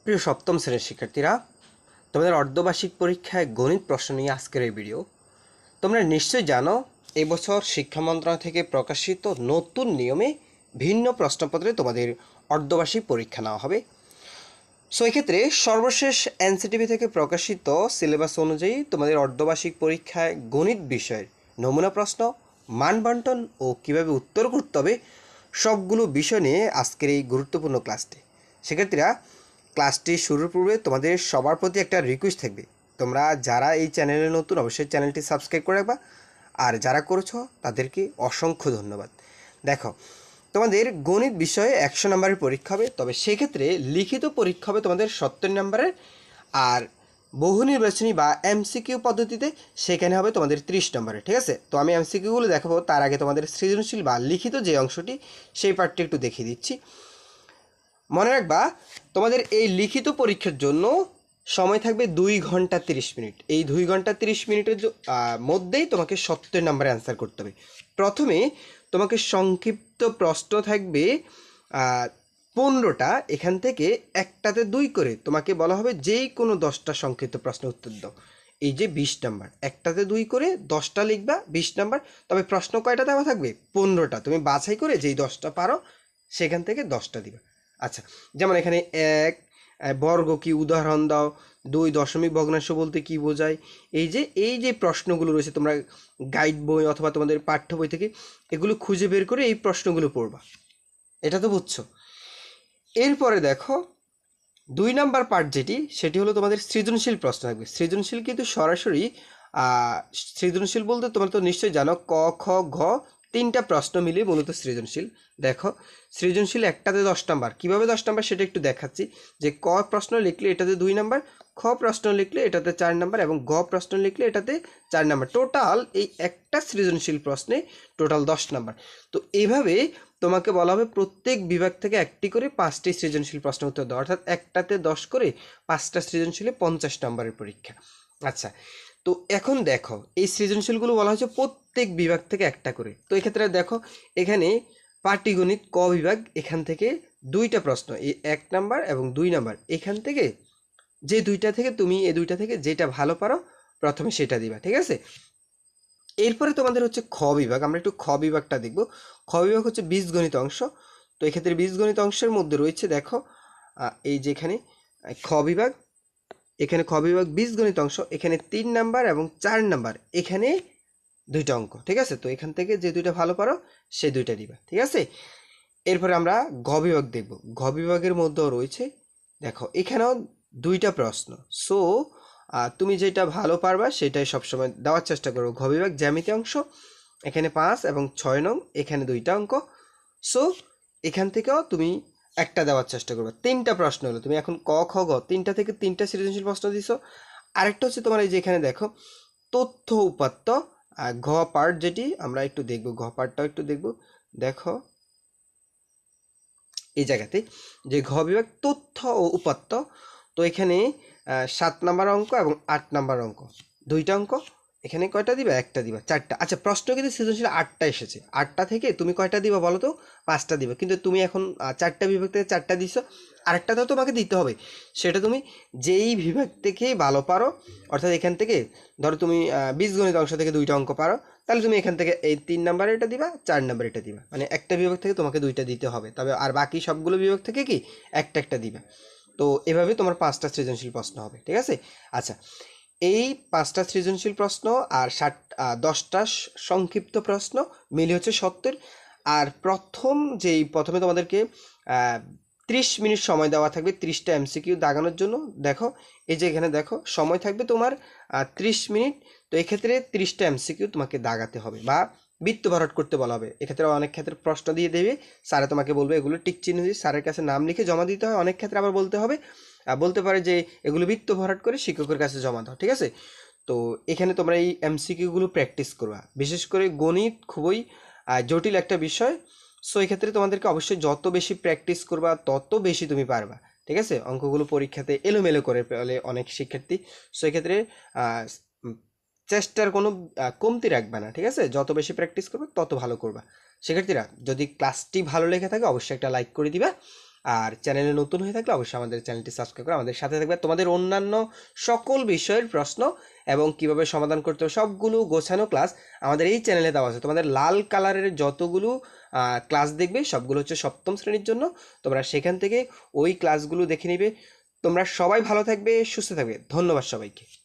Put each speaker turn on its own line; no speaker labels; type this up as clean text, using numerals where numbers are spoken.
প্রিয় সপ্তম শ্রেণীর শিক্ষার্থীরা, তোমাদের অর্ধবার্ষিক পরীক্ষায় গণিত প্রশ্ন নিয়ে আজকের এই ভিডিও। তোমরা নিশ্চয়ই জানো এই বছর শিক্ষা মন্ত্রণালয় থেকে প্রকাশিত নতুন নিয়মে ভিন্ন প্রশ্নপত্রে তোমাদের অর্ধবার্ষিক পরীক্ষা নেওয়া হবে। সো এক্ষেত্রে সর্বশেষ এনসিটিভি থেকে প্রকাশিত সিলেবাস অনুযায়ী তোমাদের অর্ধবার্ষিক পরীক্ষায় গণিত বিষয়ের নমুনা প্রশ্ন, মান বন্টন ও কীভাবে উত্তর করতে হবে সবগুলো বিষয় নিয়ে আজকের এই গুরুত্বপূর্ণ ক্লাসটি। শিক্ষার্থীরা, ক্লাসটি শুরুর পূর্বে তোমাদের সবার প্রতি একটা রিকোয়েস্ট থাকবে, তোমরা যারা এই চ্যানেলে নতুন অবশ্যই চ্যানেলটি সাবস্ক্রাইব করে রাখবা, আর যারা করেছো তাদেরকে অসংখ্য ধন্যবাদ। দেখো, তোমাদের গণিত বিষয়ে 100 নম্বরের পরীক্ষা হবে, তবে সেক্ষেত্রে লিখিত পরীক্ষা হবে তোমাদের 70 নম্বরের, আর বহু নির্বাচনী বা এমসিকিউ পদ্ধতিতে সেখানে হবে তোমাদের 30 নম্বরের। ঠিক আছে, তো আমি এমসিকিউগুলো দেখাবো, তার আগে তোমাদের সৃজনশীল বা লিখিত যে অংশটি সেই পার্টটি একটু দেখিয়ে দিচ্ছি। মনে রাখবা, তোমাদের এই লিখিত পরীক্ষার জন্য সময় থাকবে 2 ঘন্টা 30 মিনিট। এই 2 ঘন্টা 30 মিনিটের মধ্যেই তোমাকে 70 নম্বরে অ্যান্সার করতে হবে। প্রথমে তোমাকে সংক্ষিপ্ত প্রশ্ন থাকবে 15টা, এখান থেকে একটাতে 2 করে তোমাকে বলা হবে যেই কোনো 10টা সংক্ষিপ্ত প্রশ্ন উত্তর দাও। এই যে 20 নাম্বার, একটাতে 2 করে 10টা লিখবা, 20 নাম্বার। তবে প্রশ্ন কয়টা দেওয়া থাকবে? 15টা। তুমি বাছাই করে যেই 10টা পারো সেখান থেকে 10টা দিবা। আচ্ছা, যেমন এখানে 1 বর্গ কি, উদাহরণ দাও। 2 দশমিক ভগ্নাংশ বলতে কি বোঝায়। এই যে প্রশ্নগুলো রয়েছে, তোমরা গাইড বই অথবা তোমাদের পাঠ্য বই থেকে এগুলো খুঁজে বের করে এই প্রশ্নগুলো পড়বা। এটা তো বুঝছো। এরপরে দেখো, 2 নাম্বার পার্ট যেটি, সেটি হলো তোমাদের সৃজনশীল প্রশ্ন থাকবে। সৃজনশীল কিন্তু সরাসরি সৃজনশীল বলতে তোমরা তো নিশ্চয়ই জানো, ক খ ঘ 3টা প্রশ্ন মিলিয়ে মূলত সৃজনশীল। দেখো, সৃজনশীল একটাতে 10 নাম্বার। কীভাবে 10 নাম্বার সেটা একটু দেখাচ্ছি। যে ক প্রশ্ন লিখলে এটাতে 2 নাম্বার, খ প্রশ্ন লিখলে এটাতে 4 নাম্বার এবং গ প্রশ্ন লিখলে এটাতে 4 নাম্বার। টোটাল এই একটা সৃজনশীল প্রশ্নে টোটাল 10 নাম্বার। তো এইভাবে তোমাকে বলা হবে প্রত্যেক বিভাগ থেকে একটি করে 5টি সৃজনশীল প্রশ্ন উত্তর দাও, অর্থাৎ একটাতে 10 করে 5টা সৃজনশীলে 50 নম্বরের পরীক্ষা। আচ্ছা, তো এখন দেখো, এই সৃজনশীলগুলো বলা হচ্ছে প্রত্যেক বিভাগ থেকে একটা করে। তো এক্ষেত্রে দেখো, এখানে পাটিগণিত ক বিভাগ, এখান থেকে 2টা প্রশ্ন, এই 1 নাম্বার এবং 2 নাম্বার। এখান থেকে যে 2টা থেকে তুমি এই 2টা থেকে যেটা ভালো পারো প্রথমে সেটা দিবা। ঠিক আছে, এরপরে তোমাদের হচ্ছে খ বিভাগ। আমরা একটু খ বিভাগটা দেখব। খ বিভাগ হচ্ছে বীজগণিত অংশ। তো এক্ষেত্রে বীজগণিত অংশের মধ্যে রয়েছে, দেখো এই যে এখানে খ বিভাগ, এখানে খ বিভাগ বীজগণিত অংশ, এখানে 3 নাম্বার এবং 4 নাম্বার, এখানে 2টা অঙ্ক। ঠিক আছে, তো এখান থেকে যে 2টা ভালো পারো সে 2টা দিবা। ঠিক আছে, এরপরে আমরা ঘ বিভাগ দেখব। ঘ বিভাগের মধ্যেও রয়েছে, দেখো এখানেও 2টা প্রশ্ন। সো তুমি যেটা ভালো পারবা সেটাই সবসময় দেওয়ার চেষ্টা করো। ঘ বিভাগ জ্যামিতি অংশ, এখানে 5 এবং 6 নং, এখানে 2টা অঙ্ক। সো এখান থেকেও তুমি একটা দেওয়ার চেষ্টা করবে। 3টা প্রশ্ন হলো, তুমি এখন ক খ গ 3টা থেকে 3টা সৃজনশীল প্রশ্ন দিছো। আরেকটা হচ্ছে তোমার এই যে এখানে দেখো তথ্য উপাত্ত, ঘ পার্ট যেটি আমরা একটু দেখব, ঘ পার্টটাও একটু দেখব। দেখো এই জায়গাতে যে ঘ বিভাগ তথ্য ও উপাত্ত, তো এখানে 7 নাম্বার অঙ্ক এবং 8 নাম্বার অঙ্ক, 2টা অঙ্ক। এখানে কয়টা দিবা? একটা দিবা। 4টা। আচ্ছা, প্রশ্ন কিন্তু সৃজনশীল 8টা এসেছে। 8টা থেকে তুমি কয়টা দিবা বলো তো? 5টা দিবা। কিন্তু তুমি এখন 4টা বিভাগ থেকে 4টা দিছো, আরেকটা তো তোমাকে দিতে হবে। সেটা তুমি যেই বিভাগ থেকে ভালো পারো, অর্থাৎ এখান থেকে ধরো তুমি বীজগণিত অংশ থেকে 2টা অঙ্ক পারো, তাহলে তুমি এখান থেকে এই 3 নাম্বার এটা দিবা, 4 নাম্বার এটা দিবা। মানে একটা বিভাগ থেকে তোমাকে 2টা দিতে হবে, তবে আর বাকি সবগুলো বিভাগ থেকে কি একটা একটা দিবা। তো এভাবে তোমার 5টা সৃজনশীল প্রশ্ন হবে। ঠিক আছে, আচ্ছা, এই 5টা সৃজনশীল প্রশ্ন আর 10টা সংক্ষিপ্ত প্রশ্ন মিলে হচ্ছে 70। আর প্রথমে তোমাদেরকে 30 মিনিট সময় দেওয়া থাকবে 30টা এমসিকিউ দাগানোর জন্য। দেখো এই যে এখানে দেখো সময় থাকবে তোমার 30 মিনিট। তো এক্ষেত্রে 30টা এমসিকিউ তোমাকে দাগাতে হবে বা বৃত্ত ভরাট করতে বলা হবে। এক্ষেত্রে অনেক ক্ষেত্রে প্রশ্ন দিয়ে দেবে, স্যারে তোমাকে বলবে এগুলো টিক চিহ্ন দিয়ে স্যারের কাছে নাম লিখে জমা দিতে হয়। অনেক ক্ষেত্রে আবার বলতে পারে যে এগুলো বৃত্ত ভরাট করে শিক্ষকের কাছে জমা দাও। ঠিক আছে, তো এখানে তোমরা এই এমসিকিউগুলো প্র্যাকটিস করবা। বিশেষ করে গণিত খুবই জটিল একটা বিষয়। সো এক্ষেত্রে তোমাদেরকে অবশ্যই যত বেশি প্র্যাকটিস করবা তত বেশি তুমি পারবা। ঠিক আছে, অঙ্কগুলো পরীক্ষাতে এলোমেলো করে ফেলে অনেক শিক্ষার্থী। সো এক্ষেত্রে চেষ্টার কোনো কমতি রাখবে না। ঠিক আছে, যত বেশি প্র্যাকটিস করবে তত ভালো করবা। শিক্ষার্থীরা, যদি ক্লাসটি ভালো লেগে থাকে অবশ্যই একটা লাইক করে দিবা, আর চ্যানেলে নতুন হয়ে থাকলে অবশ্যই আমাদের চ্যানেলটি সাবস্ক্রাইব করে আমাদের সাথে থাকবে। তোমাদের অন্যান্য সকল বিষয়ের প্রশ্ন এবং কিভাবে সমাধান করতে হবে সবগুলো গোছানো ক্লাস আমাদের এই চ্যানেলে দেওয়া আছে। তোমাদের লাল কালারের যতগুলো ক্লাস দেখবে সবগুলো হচ্ছে সপ্তম শ্রেণীর জন্য। তোমরা সেখান থেকে ওই ক্লাসগুলো দেখে নিবে। তোমরা সবাই ভালো থাকবে, সুস্থ থাকবে। ধন্যবাদ সবাইকে।